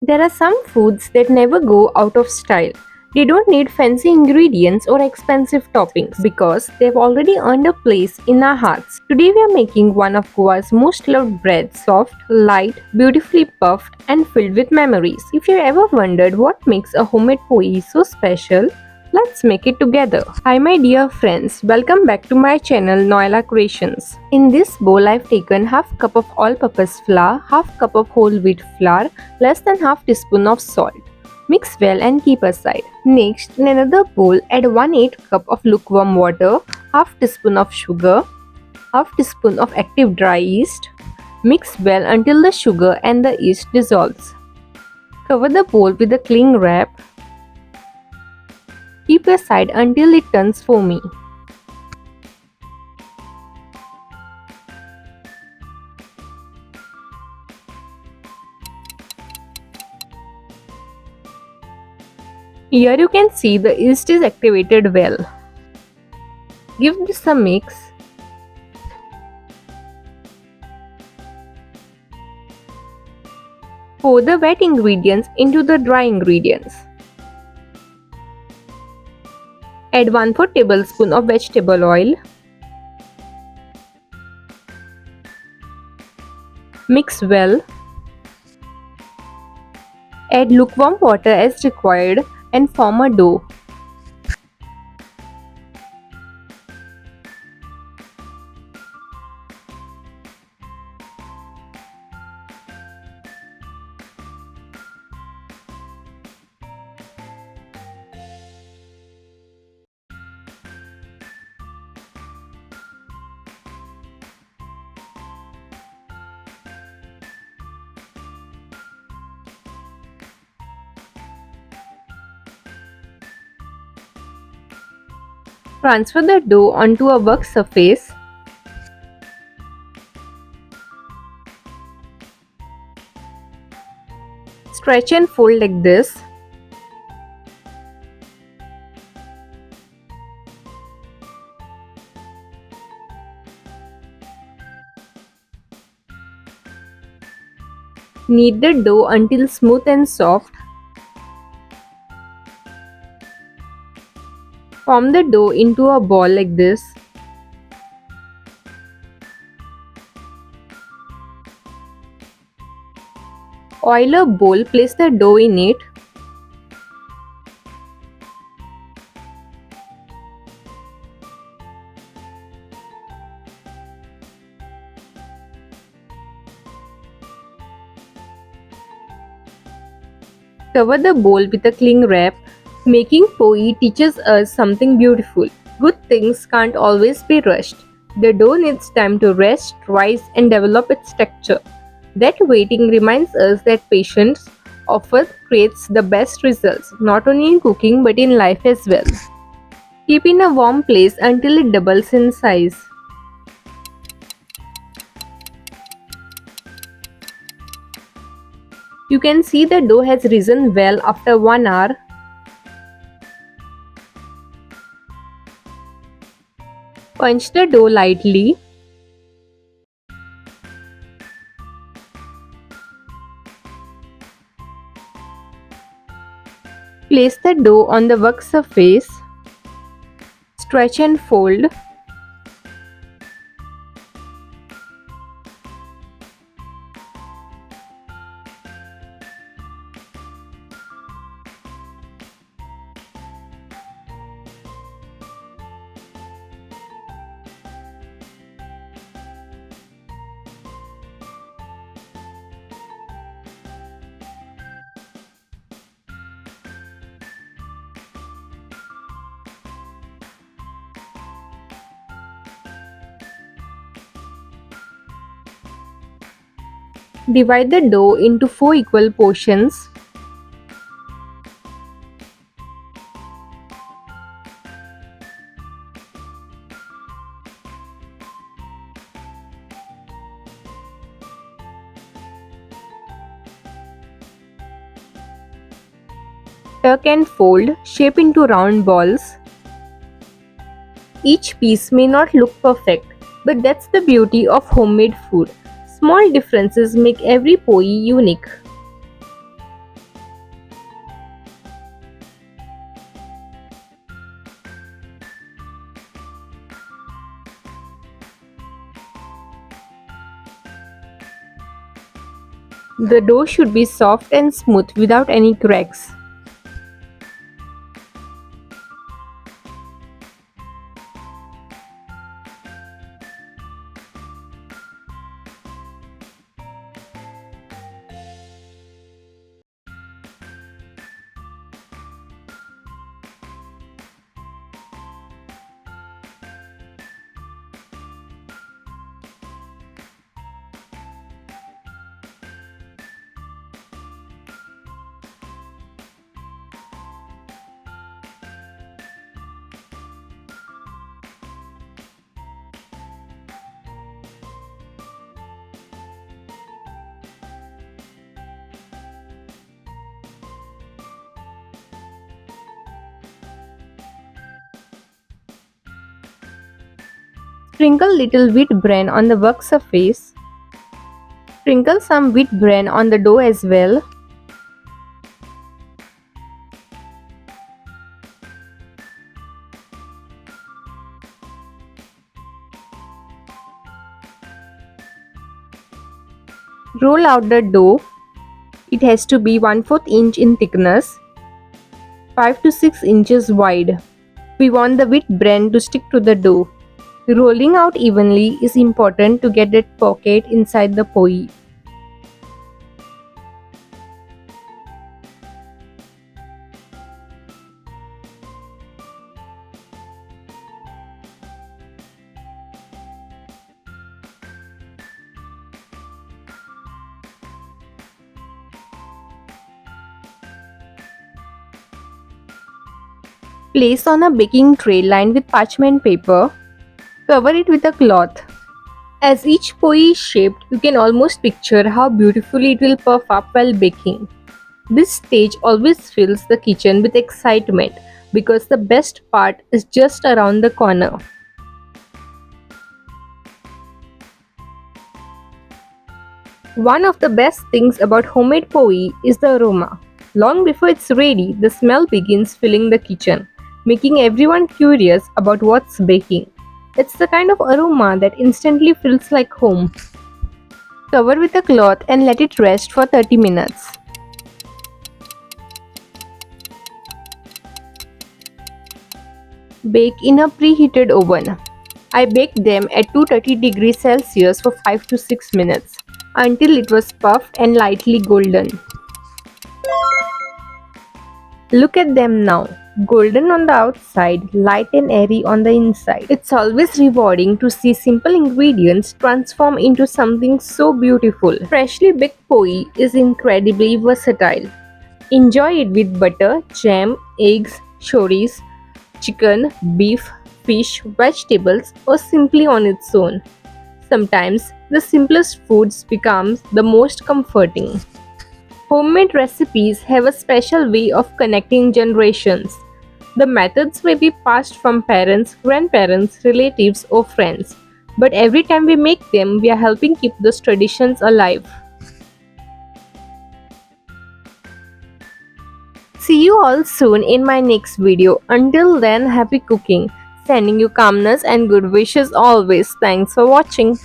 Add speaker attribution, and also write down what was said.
Speaker 1: There are some foods that never go out of style. They don't need fancy ingredients or expensive toppings because they've already earned a place in our hearts. Today we are making one of Goa's most loved breads, soft, light, beautifully puffed and filled with memories. If you ever wondered what makes a homemade poee so special, let's make it together. Hi my dear friends, welcome back to my channel Noella Creations. In this bowl I've taken half cup of all-purpose flour, half cup of whole wheat flour, less than half teaspoon of salt. Mix well and keep aside. Next, in another bowl add 1/8 cup of lukewarm water, half teaspoon of sugar, half teaspoon of active dry yeast. Mix well until the sugar and the yeast dissolves. Cover the bowl with a cling wrap. Keep aside until it turns foamy. Here you can see the yeast is activated well. Give this a mix. Pour the wet ingredients into the dry ingredients. Add 1/4 tablespoon of vegetable oil. Mix well. Add lukewarm water as required and form a dough. Transfer the dough onto a work surface. Stretch and fold like this. Knead the dough until smooth and soft. Form the dough into a ball like this. Oil a bowl, place the dough in it. Cover the bowl with a cling wrap. Making poee teaches us something beautiful. Good things can't always be rushed. The dough needs time to rest, rise, and develop its texture. That waiting reminds us that patience often creates the best results, not only in cooking but in life as well. Keep in a warm place until it doubles in size. You can see the dough has risen well after 1 hour. Punch the dough lightly. Place the dough on the work surface. Stretch and fold. Divide the dough into 4 equal portions. Tuck and fold, shape into round balls. Each piece may not look perfect, but that's the beauty of homemade food. Small differences make every poee unique. The dough should be soft and smooth without any cracks. Sprinkle little wheat bran on the work surface. Sprinkle some wheat bran on the dough as well. Roll out the dough. It has to be 1/4 inch in thickness, 5 to 6 inches wide. We want the wheat bran to stick to the dough. Rolling out evenly is important to get that pocket inside the poee. Place on a baking tray lined with parchment paper. Cover it with a cloth. As each poee is shaped, you can almost picture how beautifully it will puff up while baking. This stage always fills the kitchen with excitement because the best part is just around the corner. One of the best things about homemade poee is the aroma. Long before it's ready, the smell begins filling the kitchen, making everyone curious about what's baking. It's the kind of aroma that instantly feels like home. Cover with a cloth and let it rest for 30 minutes. Bake in a preheated oven. I baked them at 230 degrees Celsius for 5 to 6 minutes until it was puffed and lightly golden. Look at them now. Golden on the outside, light and airy on the inside. It's always rewarding to see simple ingredients transform into something so beautiful. Freshly baked poee is incredibly versatile. Enjoy it with butter, jam, eggs, chorizo, chicken, beef, fish, vegetables, or simply on its own. Sometimes the simplest foods become the most comforting. Homemade recipes have a special way of connecting generations. The methods may be passed from parents, grandparents, relatives, or friends, but every time we make them, we are helping keep those traditions alive. See you all soon in my next video. Until then, happy cooking. Sending you calmness and good wishes always. Thanks for watching.